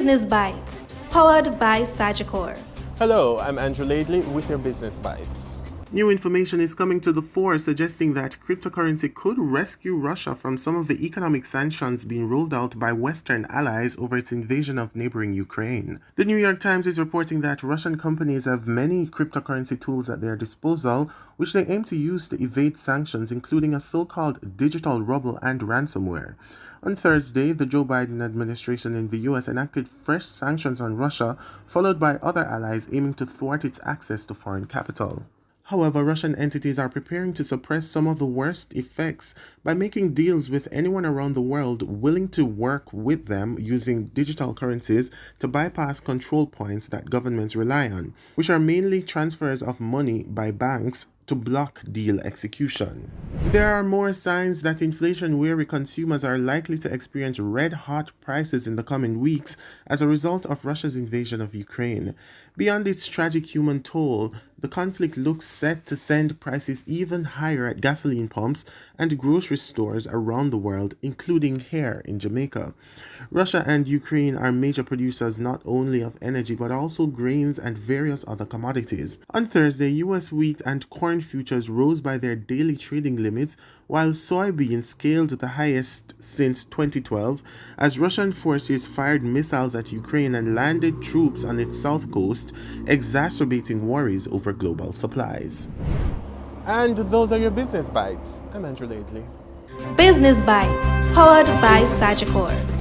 Business Bites, powered by Sagicor. Hello, I'm Andrew Laidley with your Business Bites. New information is coming to the fore suggesting that cryptocurrency could rescue Russia from some of the economic sanctions being rolled out by Western allies over its invasion of neighboring Ukraine. The New York Times is reporting that Russian companies have many cryptocurrency tools at their disposal, which they aim to use to evade sanctions, including a so-called digital ruble and ransomware. On Thursday, the Joe Biden administration in the U.S. enacted fresh sanctions on Russia, followed by other allies aiming to thwart its access to foreign capital. However, Russian entities are preparing to suppress some of the worst effects by making deals with anyone around the world willing to work with them using digital currencies to bypass control points that governments rely on, which are mainly transfers of money by banks to block deal execution. There are more signs that inflation-weary consumers are likely to experience red-hot prices in the coming weeks as a result of Russia's invasion of Ukraine. Beyond its tragic human toll, the conflict looks set to send prices even higher at gasoline pumps and grocery stores around the world, including here in Jamaica. Russia and Ukraine are major producers not only of energy but also grains and various other commodities. On Thursday, U.S. wheat and corn futures rose by their daily trading limits, while soybeans scaled the highest since 2012 as Russian forces fired missiles at Ukraine and landed troops on its south coast, exacerbating worries over global supplies. And those are your Business Bites. I'm Andrew Laidley. Business Bites, powered by Sagicor.